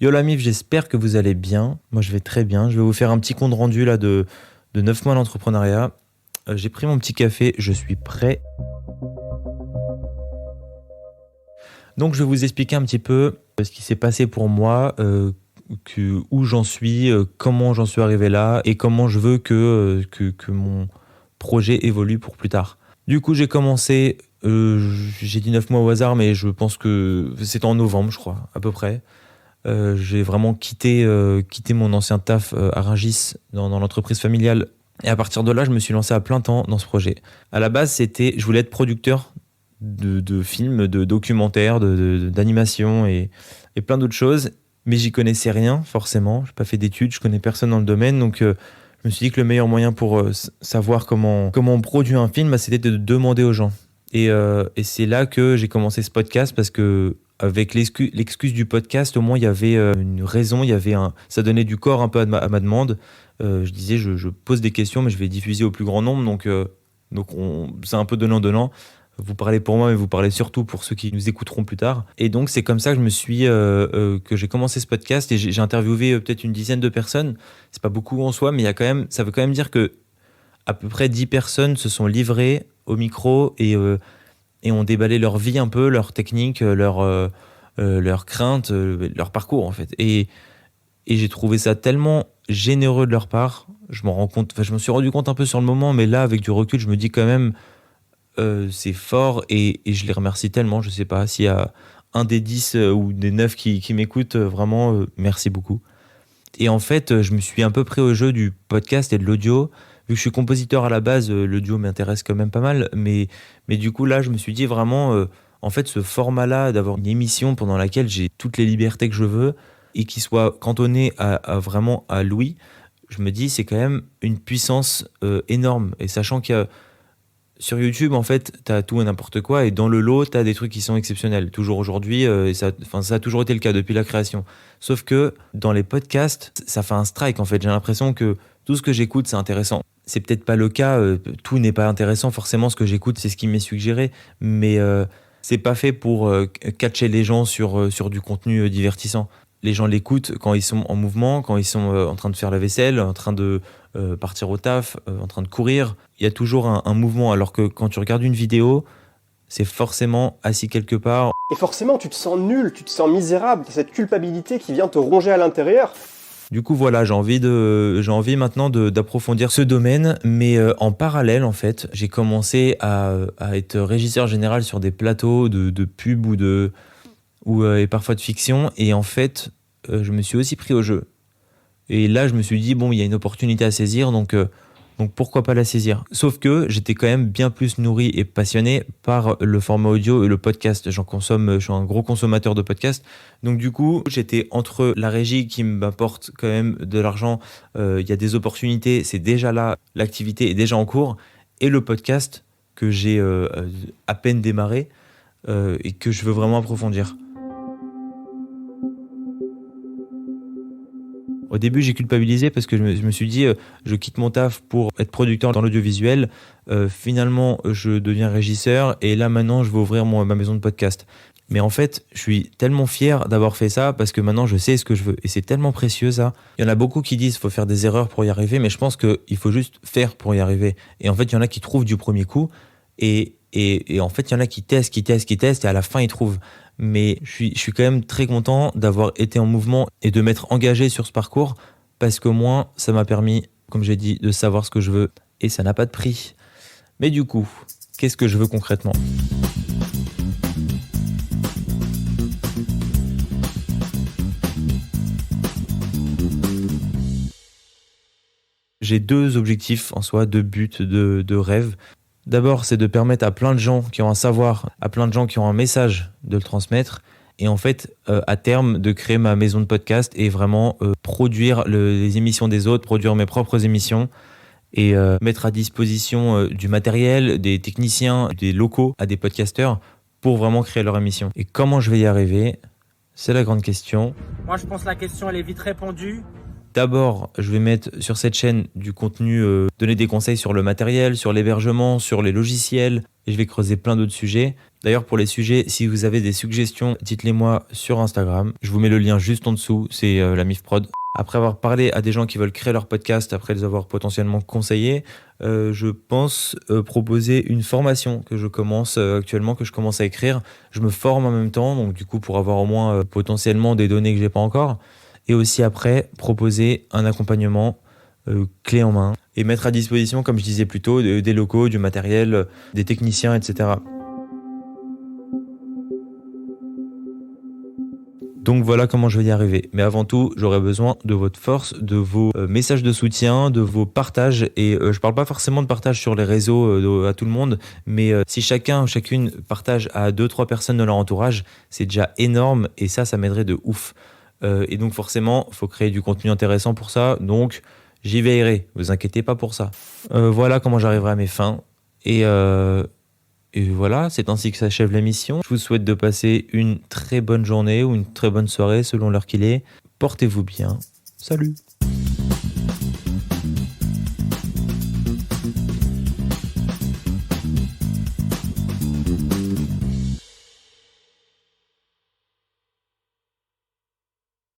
Yo la mif, j'espère que vous allez bien. Moi je vais très bien. Je vais vous faire un petit compte rendu là de 9 mois d'entrepreneuriat. J'ai pris mon petit café, je suis prêt. Donc je vais vous expliquer un petit peu ce qui s'est passé pour moi, où j'en suis, comment j'en suis arrivé là et comment je veux que mon projet évolue pour plus tard. Du coup j'ai commencé, j'ai dit 9 mois au hasard mais je pense que c'était en novembre je crois à peu près. J'ai vraiment quitté mon ancien taf à Rungis dans l'entreprise familiale. Et à partir de là, je me suis lancé à plein temps dans ce projet. À la base, je voulais être producteur de films, de documentaires, d'animations et plein d'autres choses. Mais j'y connaissais rien, forcément. Je n'ai pas fait d'études, je connais personne dans le domaine. Donc, je me suis dit que le meilleur moyen pour savoir comment on produit un film, c'était de demander aux gens. Et c'est là que j'ai commencé ce podcast parce que avec l'excuse du podcast, au moins il y avait une raison, ça donnait du corps un peu à ma demande. Je disais, je pose des questions, mais je vais diffuser au plus grand nombre, donc c'est un peu donnant-donnant. Vous parlez pour moi, mais vous parlez surtout pour ceux qui nous écouteront plus tard. Et donc c'est comme ça que que j'ai commencé ce podcast et j'ai interviewé peut-être une dizaine de personnes. C'est pas beaucoup en soi, mais ça veut quand même dire que à peu près 10 personnes se sont livrées au micro et ont déballé leur vie un peu, leur technique, leurs craintes, leur parcours en fait. Et j'ai trouvé ça tellement généreux de leur part. Je me suis rendu compte un peu sur le moment, mais là, avec du recul, je me dis quand même, c'est fort et je les remercie tellement. Je sais pas s'il y a un des 10 ou des 9 qui m'écoutent, vraiment, merci beaucoup. Et en fait, je me suis un peu pris au jeu du podcast et de l'audio. Vu que je suis compositeur à la base, l'audio m'intéresse quand même pas mal. Mais du coup, là, je me suis dit vraiment, en fait, ce format-là, d'avoir une émission pendant laquelle j'ai toutes les libertés que je veux et qui soit cantonnée vraiment à Louis, je me dis, c'est quand même une puissance énorme. Et sachant que sur YouTube, en fait, t'as tout et n'importe quoi. Et dans le lot, t'as des trucs qui sont exceptionnels. Toujours aujourd'hui, et ça a toujours été le cas depuis la création. Sauf que dans les podcasts, ça fait un strike, en fait. J'ai l'impression que tout ce que j'écoute, c'est intéressant. C'est peut-être pas le cas, tout n'est pas intéressant. Forcément, ce que j'écoute, c'est ce qui m'est suggéré. Mais c'est pas fait pour catcher les gens sur du contenu divertissant. Les gens l'écoutent quand ils sont en mouvement, quand ils sont en train de faire la vaisselle, en train de partir au taf, en train de courir. Il y a toujours un mouvement, alors que quand tu regardes une vidéo, c'est forcément assis quelque part. Et forcément, tu te sens nul, tu te sens misérable, t'as cette culpabilité qui vient te ronger à l'intérieur. Du coup, voilà, j'ai envie maintenant d'approfondir ce domaine, mais en parallèle, en fait, j'ai commencé à être régisseur général sur des plateaux de pub et parfois de fiction, et en fait, je me suis aussi pris au jeu. Et là, je me suis dit, bon, il y a une opportunité à saisir, donc pourquoi pas la saisir? Sauf que j'étais quand même bien plus nourri et passionné par le format audio et le podcast. Je suis un gros consommateur de podcasts. Donc du coup, j'étais entre la régie qui m'apporte quand même de l'argent, il y a des opportunités, c'est déjà là, l'activité est déjà en cours, et le podcast que j'ai à peine démarré et que je veux vraiment approfondir. Au début, j'ai culpabilisé parce que je me suis dit, je quitte mon taf pour être producteur dans l'audiovisuel. Finalement, je deviens régisseur et là, maintenant, je vais ouvrir ma maison de podcast. Mais en fait, je suis tellement fier d'avoir fait ça parce que maintenant, je sais ce que je veux. Et c'est tellement précieux, ça. Il y en a beaucoup qui disent qu'il faut faire des erreurs pour y arriver, mais je pense qu'il faut juste faire pour y arriver. Et en fait, il y en a qui trouvent du premier coup. Et en fait, il y en a qui testent, et à la fin, ils trouvent. Mais je suis quand même très content d'avoir été en mouvement et de m'être engagé sur ce parcours parce qu'au moins, ça m'a permis, comme j'ai dit, de savoir ce que je veux et ça n'a pas de prix. Mais du coup, qu'est-ce que je veux concrètement ? J'ai 2 objectifs en soi, 2 buts, de rêves. D'abord, c'est de permettre à plein de gens qui ont un savoir, à plein de gens qui ont un message, de le transmettre. Et en fait, à terme, de créer ma maison de podcast et vraiment produire les émissions des autres, produire mes propres émissions et mettre à disposition du matériel, des techniciens, des locaux à des podcasteurs pour vraiment créer leur émission. Et comment je vais y arriver ? C'est la grande question. Moi, je pense que la question, elle est vite répondue. D'abord, je vais mettre sur cette chaîne du contenu, donner des conseils sur le matériel, sur l'hébergement, sur les logiciels, et je vais creuser plein d'autres sujets. D'ailleurs, pour les sujets, si vous avez des suggestions, dites-les moi sur Instagram. Je vous mets le lien juste en dessous, c'est la MIF Prod. Après avoir parlé à des gens qui veulent créer leur podcast, après les avoir potentiellement conseillés, je pense proposer une formation que je commence actuellement, que je commence à écrire. Je me forme en même temps, donc du coup pour avoir au moins potentiellement des données que j'ai pas encore. Et aussi après, proposer un accompagnement clé en main et mettre à disposition, comme je disais plus tôt, des locaux, du matériel, des techniciens, etc. Donc voilà comment je vais y arriver. Mais avant tout, j'aurai besoin de votre force, de vos messages de soutien, de vos partages. Et je parle pas forcément de partage sur les réseaux à tout le monde, mais si chacun ou chacune partage à 2-3 personnes de leur entourage, c'est déjà énorme et ça m'aiderait de ouf. Et donc forcément, il faut créer du contenu intéressant pour ça. Donc j'y veillerai, vous inquiétez pas pour ça. Voilà comment j'arriverai à mes fins. Et voilà, c'est ainsi que s'achève la mission. Je vous souhaite de passer une très bonne journée ou une très bonne soirée selon l'heure qu'il est. Portez-vous bien. Salut!